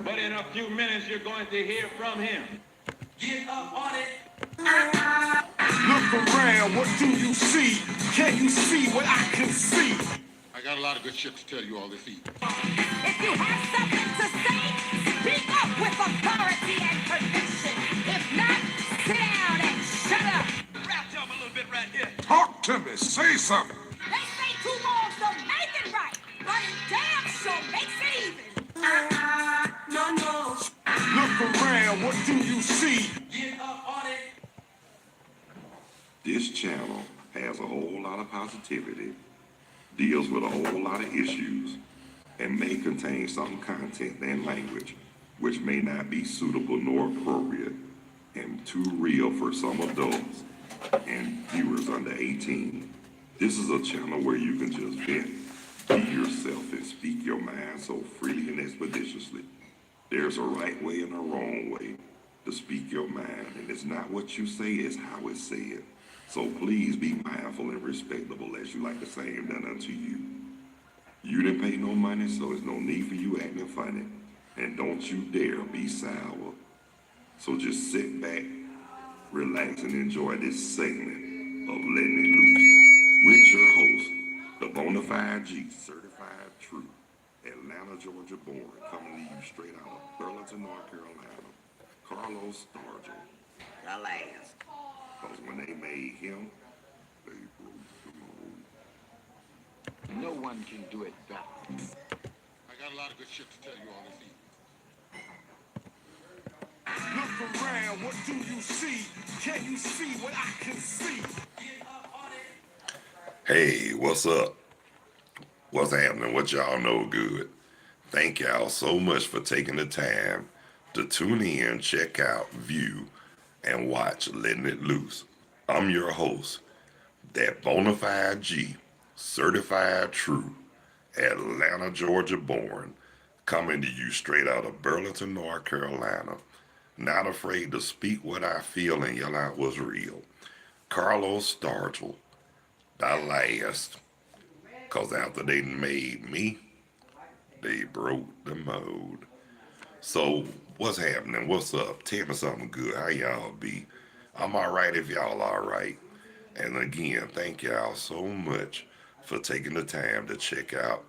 But in a few minutes, you're going to hear from him. Get up on it. Look around, what do you see? Can you see what I can see? I got a lot of good shit to tell you all this evening. If you have something to say, speak up with authority and conviction. If not, sit down and shut up. Rap jump a little bit right here. Talk to me, say something. They say two wrongs don't make it right, but it damn sure makes it even. No. Look around, what do you see? Get up on it. This channel has a whole lot of positivity, deals with a whole lot of issues, and may contain some content and language which may not be suitable nor appropriate and too real for some adults and viewers under 18. This is a channel where you can just vent, be yourself, and speak your mind so freely and expeditiously. There's a right way and a wrong way to speak your mind, and it's not what you say, it's how it's said. So please be mindful and respectable as you like the same done unto you. You didn't pay no money, so there's no need for you acting funny. And don't you dare be sour. So just sit back, relax, and enjoy this segment of Letting It Loose with your host, the Bonafide G, certified true, Atlanta, Georgia born, coming to you straight out of Burlington, North Carolina, Carlos Stargell. The last. Because when they made him, they broke the mold. No one can do it better. I got a lot of good shit to tell you all this evening. Look around, what do you see? Can you see what I can see? Hey, what's up? What's happening? What y'all know good? Thank y'all so much for taking the time to tune in, check out, view, and watch Letting It Loose. I'm your host, that Bonafide G, certified true, Atlanta, Georgia born, coming to you straight out of Burlington, North Carolina. Not afraid to speak what I feel and yell out what's real. Carlos Stargell, the last. Cause after they made me, they broke the mold. So what's happening? What's up? Tell me something good. How y'all be? I'm all right if y'all all right. And again, thank y'all so much for taking the time to check out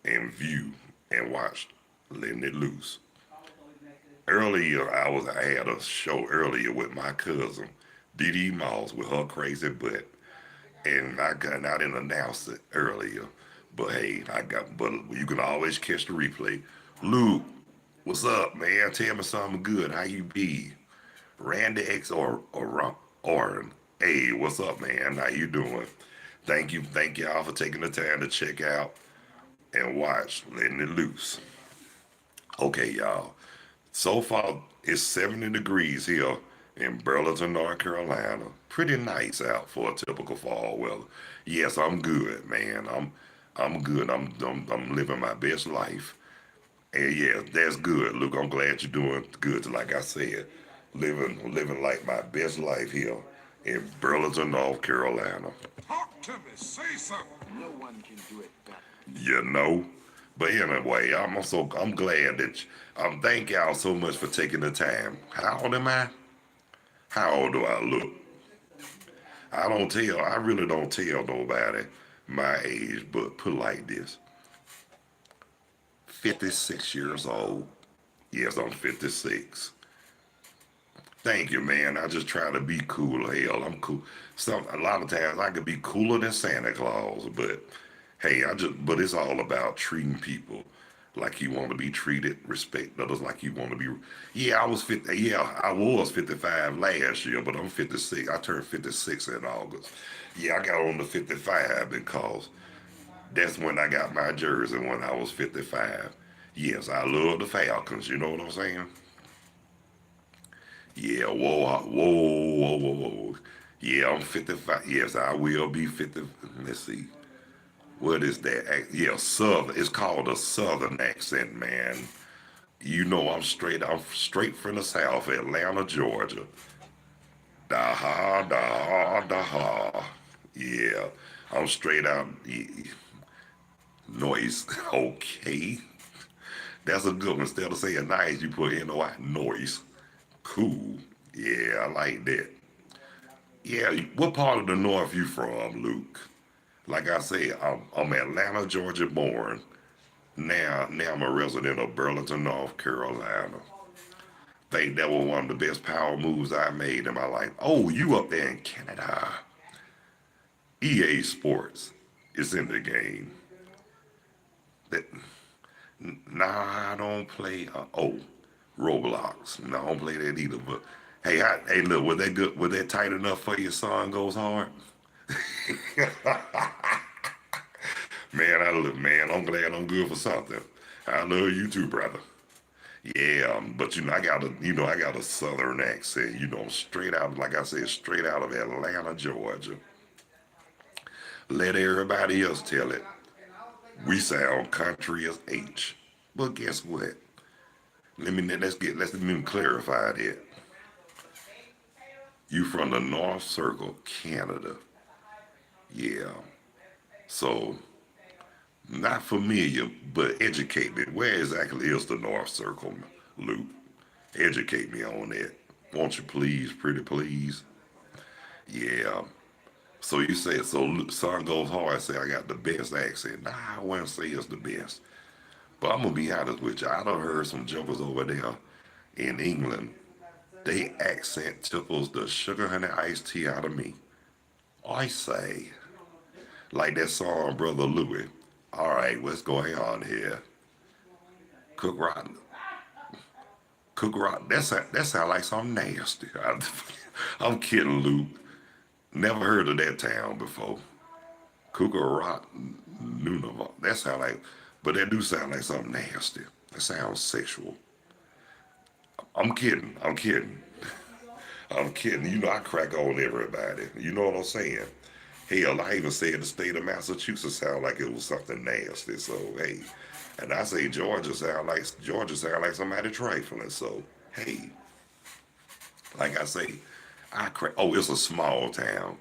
and view and watch Letting It Loose. Earlier, I had a show earlier with my cousin, Dee Dee Moss, with her crazy butt. And I didn't announce it earlier. But hey, but you can always catch the replay. Luke, what's up, man? Tell me something good. How you be? Randy X or Oren. Hey, what's up, man? How you doing? Thank y'all for taking the time to check out and watch Letting It Loose. Okay, y'all. So far, it's 70 degrees here in Burlington, North Carolina. Pretty nice out for a typical fall weather. Yes, I'm good, man. I'm good. I'm living my best life. And yeah, that's good. Look, I'm glad you're doing good. Like I said, living like my best life here in Burlington, North Carolina. Talk to me, say something. No one can do it better. You know? But anyway, I'm glad that thank y'all so much for taking the time. How old am I? How old do I look? I really don't tell nobody my age, but put it like this. 56 years old. Yes, I'm 56. Thank you, man. I just try to be cool. Hell, I'm cool. A lot of times I could be cooler than Santa Claus, but hey, but it's all about treating people like you want to be treated, respect others like you want to be. Yeah, I was 55 last year, but I'm 56. I turned 56 in August. Yeah, I got on the 55 because that's when I got my jersey when I was 55. Yes, I love the Falcons. You know what I'm saying? Yeah, whoa. Yeah, I'm 55. Yes, I will be 50. Let's see. What is that? Yeah, Southern. It's called a Southern accent, man. You know I'm straight from the South, Atlanta, Georgia. Da ha. Yeah, I'm straight out. Noise. Okay. That's a good one. Instead of saying nice, you put NOI, noise. Cool. Yeah, I like that. Yeah, what part of the North you from, Luke? Like I said, I'm Atlanta, Georgia born. Now I'm a resident of Burlington, North Carolina. Think that was one of the best power moves I made in my life. Oh, you up there in Canada. EA Sports is in the game. That, nah, I don't play. Roblox. No, I don't play that either. But hey, look, was that good? Was that tight enough for your son goes hard? Man, I'm glad I'm good for something. I love you too, brother. Yeah, but I got a southern accent, straight out, like I said, straight out of Atlanta, Georgia. Let everybody else tell it. We sound country as H. But guess what? Let me clarify that. You from the North Circle, Canada. Yeah. So not familiar, but educate me. Where exactly is the North Circle, Luke? Educate me on that. Won't you please, pretty please? Yeah. So you say, so son goes hard, say I got the best accent. Nah, I wouldn't say it's the best. But I'm going to be honest with you. I done heard some jokers over there in England. They accent tickles the sugar honey iced tea out of me. I say, like that song, Brother Louie. All right, what's going on here? Cook Rotten. Cook Rotten. That sound like something nasty. I'm kidding, Luke. Never heard of that town before. Kukarot, Nunavut. That sound like, but that do sound like something nasty. That sounds sexual. I'm kidding. I'm kidding. I'm kidding. I crack on everybody. You know what I'm saying? Hell, I even said the state of Massachusetts sound like it was something nasty. So hey, and I say Georgia sound like somebody trifling. So hey, like I say, I crack. Oh, it's a small town.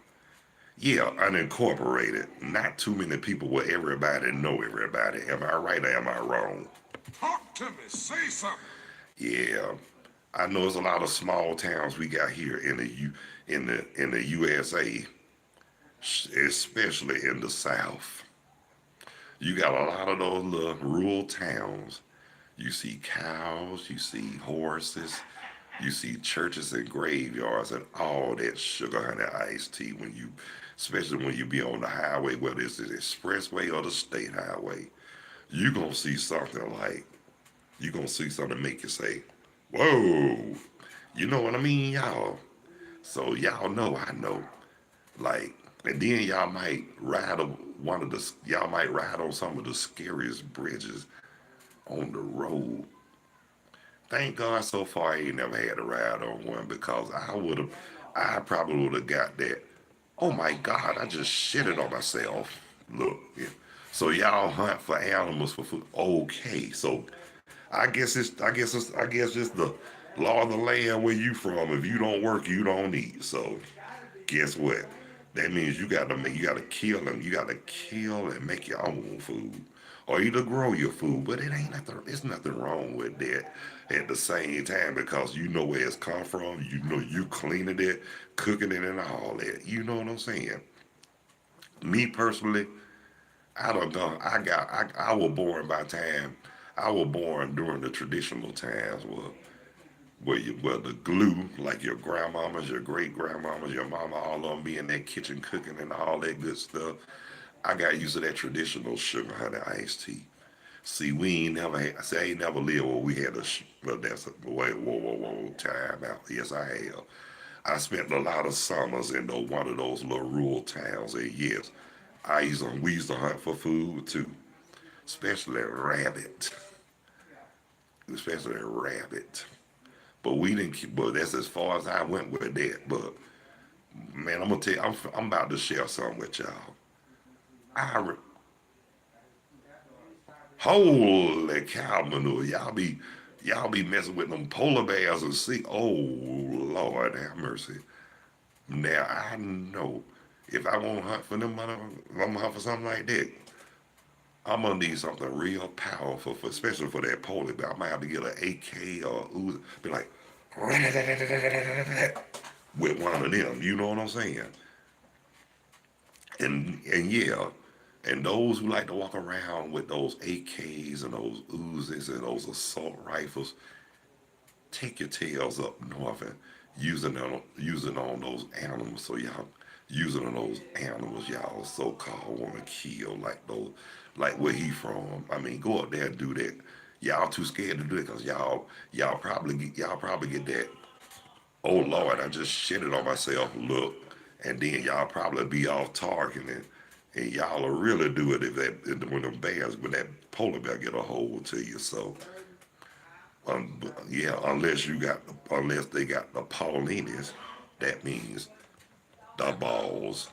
Yeah, unincorporated. Not too many people where everybody know everybody. Am I right or am I wrong? Talk to me. Say something. Yeah, I know there's a lot of small towns we got here in the USA, especially in the South. You got a lot of those little rural towns. You see cows, you see horses, you see churches and graveyards and all that sugar honey iced tea especially when you be on the highway, whether it's the expressway or the state highway. You gonna see something make you say, whoa, you know what I mean, y'all? So y'all know I know. Like, and then y'all might ride on some of the scariest bridges on the road. Thank God so far I ain't never had a ride on one because I probably would have got that. Oh my God, I just shitted on myself. Look, yeah. So y'all hunt for animals for food. Okay, so I guess it's the law of the land where you from. If you don't work, you don't eat. So guess what? That means you gotta kill them. You gotta kill and make your own food. Or either grow your food. But there's nothing wrong with that at the same time because you know where it's come from. You know you cleaning it, cooking it and all that. You know what I'm saying? Me personally, I don't know. I was born by time. I was born during the traditional times where the glue, like your grandmamas, your great grandmamas, your mama, all of them be in that kitchen cooking and all that good stuff. I got used to that traditional sugar honey iced tea. See, we ain't never had. See, I ain't never lived where we had well, that's a wait, whoa, time out. Yes, I have. I spent a lot of summers in one of those little rural towns, and yes, we used to hunt for food too, especially rabbit, especially rabbit. But we didn't keep. But that's as far as I went with that. But man, I'm gonna tell you, I'm about to share something with y'all. I re- Holy cow manure, y'all be messing with them polar bears and see. Oh Lord, have mercy. Now I know if I want to hunt for them, if I'm gonna hunt for something like that. I'm gonna need something real powerful, for, especially for that polar bear. I might have to get an AK or Uzi, be like with one of them. You know what I'm saying? And yeah, and those who like to walk around with those AKs and those Uzis and those assault rifles, take your tails up north and using on those animals. So y'all using on those animals y'all so-called want to kill, like those, like where he from. I mean, go up there and do that. Y'all too scared to do it because y'all probably get that. Oh Lord, I just shitted on myself. Look, and then y'all probably be off target, and y'all will really do it when the bears, when that polar bear get a hold to you. So yeah, unless they got the Paulinis, that means the balls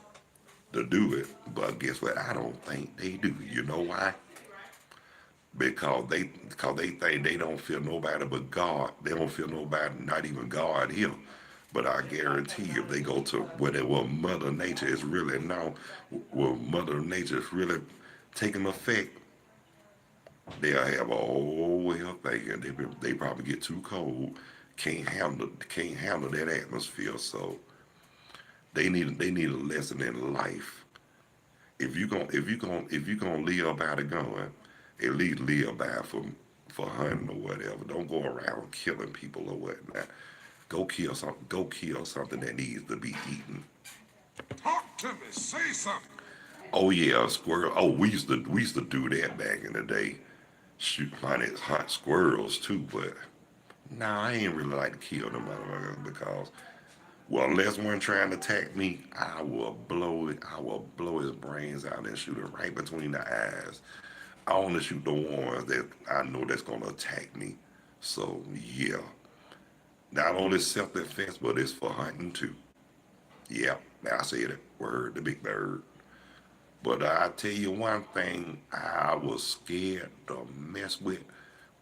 to do it. But guess what? I don't think they do. You know why? Because they think they don't feel nobody but God. They don't feel nobody, not even God here. But I guarantee you, if they go to where Mother Nature is really now, where Mother Nature is really taking effect, they'll have a whole way of thinking. They probably get too cold, can't handle that atmosphere. So they need a lesson in life. If you gonna live by the gun, at least live by it for hunting or whatever. Don't go around killing people or whatnot. Go kill something that needs to be eaten. Talk to me. Say something. Oh yeah, squirrel. Oh, we used to do that back in the day. Hunt squirrels too, but nah, I ain't really like to kill them motherfuckers because, well, unless one trying to attack me, I will blow it. I will blow his brains out and shoot it right between the eyes. I only shoot the ones that I know that's gonna attack me. So yeah, not only self-defense, but it's for hunting too. Yeah, I said it. Word, the big bird. But I tell you one thing, I was scared to mess with,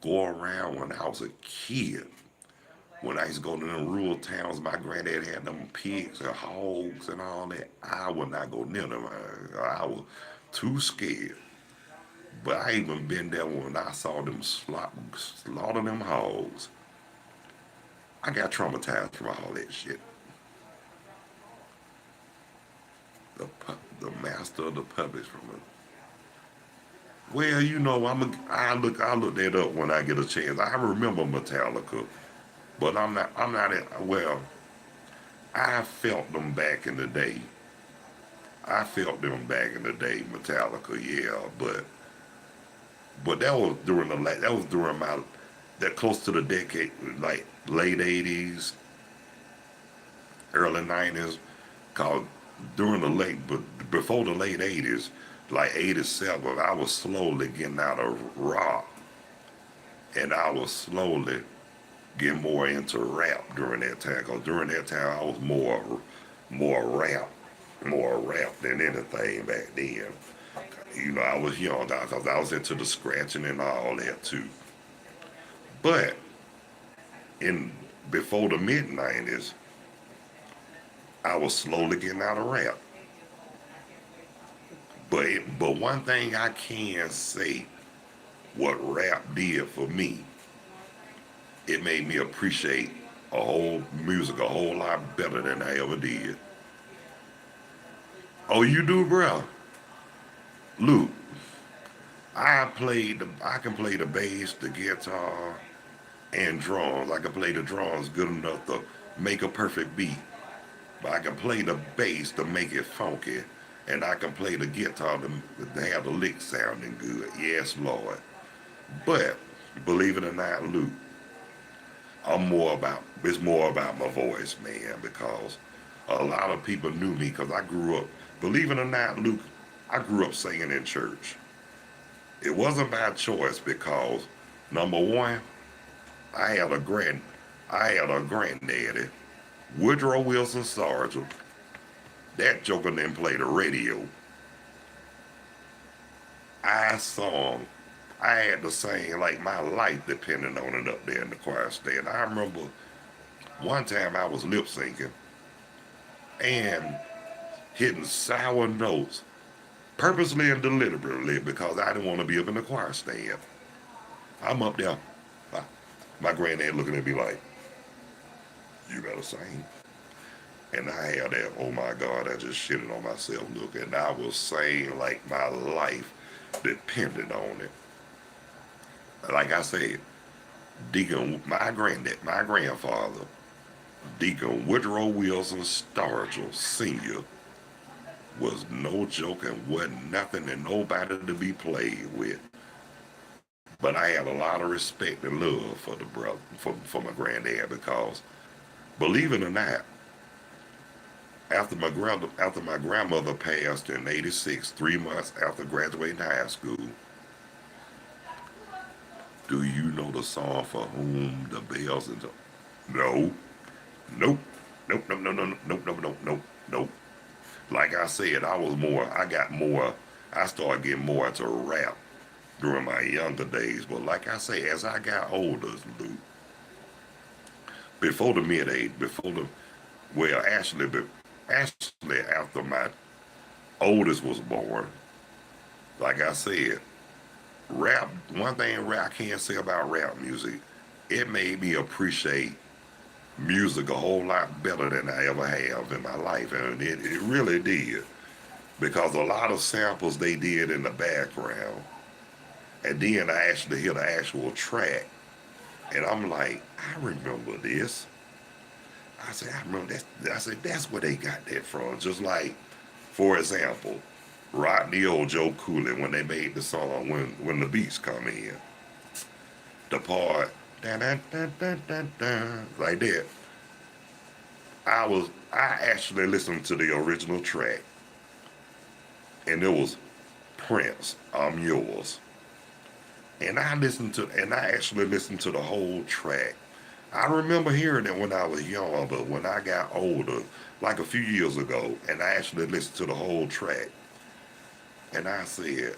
go around when I was a kid. When I used to go to them rural towns, my granddad had them pigs and hogs and all that. I would not go near them. I was too scared. But I even been there when I saw them slaughter them hogs. I got traumatized from all that shit. The master of the puppets from it. Well, I look that up when I get a chance. I remember Metallica, but well, I felt them back in the day. I felt them back in the day, Metallica, yeah, but that was during my that close to the decade, like late '80s, early '90s, cause during the late, but before the late '80s, like '87, I was slowly getting out of rock, and I was slowly getting more into rap during that time. Cause during that time, I was more rap, more rap than anything back then. You know, I was young because I was into the scratching and all that too. But in before the mid '90s, I was slowly getting out of rap. But one thing I can say, what rap did for me, it made me appreciate music a whole lot better than I ever did. Oh, you do, bro? Luke, I can play the bass, the guitar, and drums. I can play the drums good enough to make a perfect beat. But I can play the bass to make it funky, and I can play the guitar to have the lick sounding good. Yes, Lord. But believe it or not, Luke, it's more about my voice, man, because a lot of people knew me because I grew up. Believe it or not, Luke, I grew up singing in church. It wasn't by choice because number one, I had a grand, I had a granddaddy, Woodrow Wilson Sargent. That joker didn't play the radio. I sung. I had to sing like my life depended on it up there in the choir stand. I remember one time I was lip syncing and hitting sour notes. purposely and deliberately, because I didn't want to be up in the choir stand. I'm up there. My granddad looking at me like, you better sing. And I had that, oh my God, I just shitted on myself look. And I was saying like my life depended on it. Like I said, Deacon, my grandfather, Deacon Woodrow Wilson Stargell Sr. was no joke and wasn't nothing and nobody to be played with. But I had a lot of respect and love for the brother, for my granddad, because believe it or not, after my grandmother passed in '86, 3 months after graduating high school, do you know the song For Whom the Bells and No, nope, nope, nope, nope, nope, nope, nope, nope, nope, nope. Like I said, I started getting more into rap during my younger days. But like I say, as I got older, Luke, before the mid age, well, actually after my oldest was born, like I said, rap, one thing I can't say about rap music, it made me appreciate music a whole lot better than I ever have in my life. And it really did. Because a lot of samples they did in the background, and then I actually hear the actual track, and I'm like, I remember this. I said, I remember that. I said, that's where they got that from. Just like, for example, Rodney or Joe Cooley, when they made the song When the Beats Come In, the part dun, dun, dun, dun, dun, dun, like that. I actually listened to the original track, and it was Prince, I'm Yours. And I actually listened to the whole track. I remember hearing it when I was young, but when I got older, like a few years ago, and I actually listened to the whole track, and I said,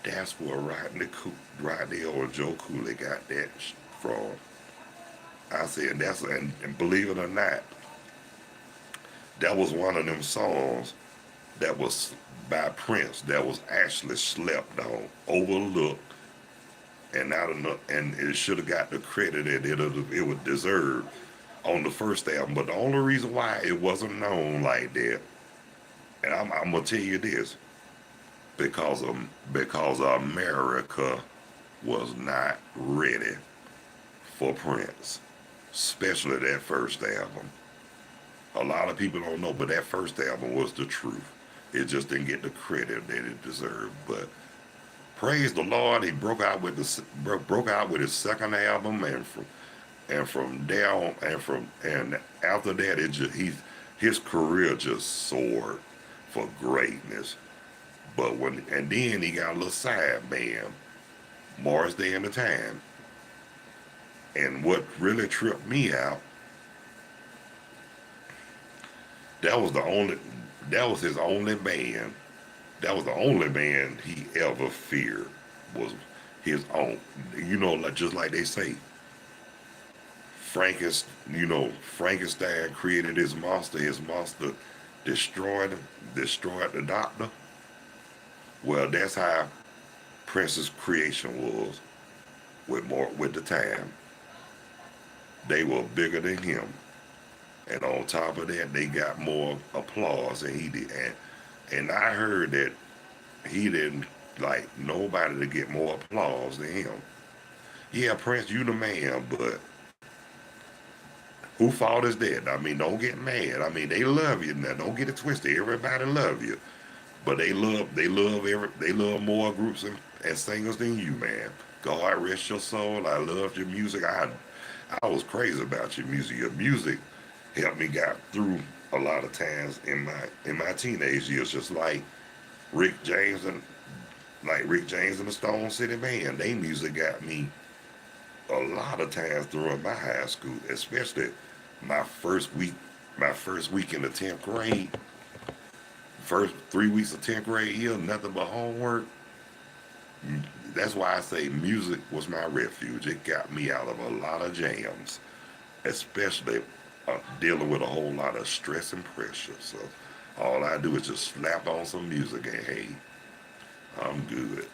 that's where Rodney or Joe Cooley got that from. I said, and believe it or not, that was one of them songs that was by Prince that was actually slept on, overlooked, and not enough, and it should have got the credit that it would deserve on the first album. But the only reason why it wasn't known like that, and I'm gonna tell you this, because America was not ready for Prince, especially that first album. A lot of people don't know, but that first album was the truth. It just didn't get the credit that it deserved. But praise the Lord, he broke out with his second album, and from there on, and after that, his career just soared for greatness. And then he got a little side band, Morris Day and the Time. And what really tripped me out, that was his only band. That was the only band he ever feared, was his own. You know, just like they say, Frankenstein created his monster. His monster destroyed the doctor. Well, that's how Prince's creation was with the Time. They were bigger than him, and on top of that, they got more applause than he did. And I heard that he didn't like nobody to get more applause than him. Yeah, Prince, you the man, but who fault is that? I mean, don't get mad. I mean, they love you now. Don't get it twisted. Everybody love you, but they love more groups and singers than you, man. God rest your soul. I loved your music. I was crazy about your music. Your music helped me get through a lot of times in my teenage years, just like Rick James and the Stone City Band. They music got me a lot of times during my high school, especially my first week in the 10th grade. First 3 weeks of 10th grade year, nothing but homework. That's why I say music was my refuge. It got me out of a lot of jams, especially dealing with a whole lot of stress and pressure. So all I do is just slap on some music and hey, I'm good.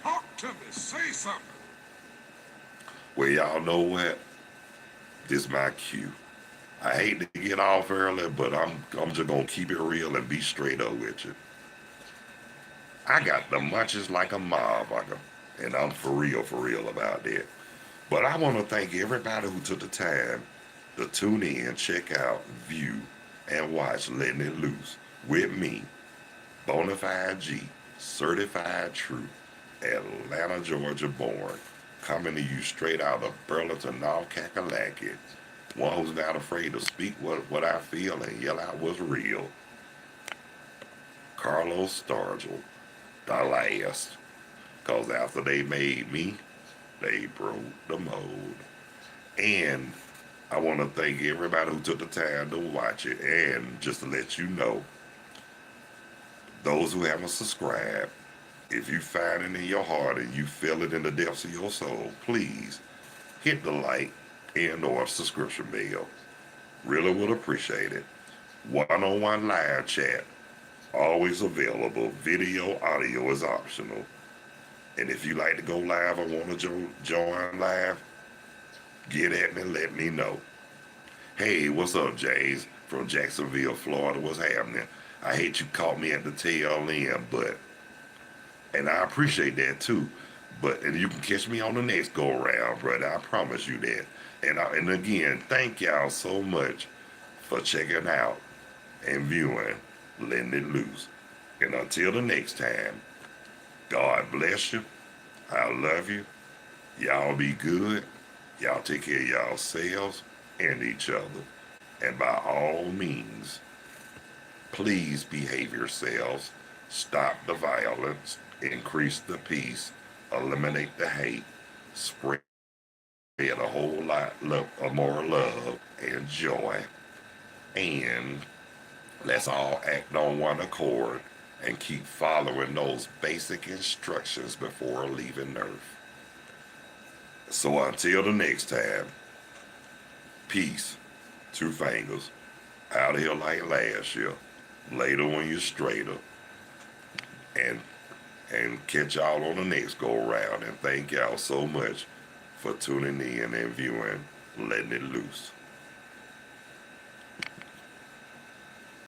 Talk to me. Say something. Well, y'all know what? This my cue. I hate to get off early, but I'm just gonna keep it real and be straight up with you. I got the munchies like a motherfucker, and I'm for real about that. But I want to thank everybody who took the time to tune in, check out, view, and watch Letting It Loose with me, Bonafide G, Certified True, Atlanta, Georgia born, coming to you straight out of Burlington, North Kakalaki. One who's not afraid to speak what I feel and yell out what's real. Carlos Stargell, the last. Because after they made me, they broke the mold. And I want to thank everybody who took the time to watch it. And just to let you know, those who haven't subscribed, if you find it in your heart and you feel it in the depths of your soul, please hit the like and or subscription bell. Really would appreciate it. One-on-one live chat, always available. Video, audio is optional. And if you like to go live or want to join live, get at me and let me know. Hey, what's up, James? From Jacksonville, Florida. What's happening? I hate you caught me at the tail end, and I appreciate that too. And you can catch me on the next go around, brother. I promise you that. And again, thank y'all so much for checking out and viewing Letting It Loose. And until the next time, God bless you. I love you. Y'all be good. Y'all take care of yourselves and each other. And by all means, please behave yourselves. Stop the violence. Increase the peace. Eliminate the hate. Spread a whole lot of more love and joy. And let's all act on one accord and keep following those basic instructions before leaving Earth. So until the next time, peace. Two fingers. Out here like last year. Later when you're straighter. And catch y'all on the next go around. And thank y'all so much for tuning in and viewing Letting It Loose.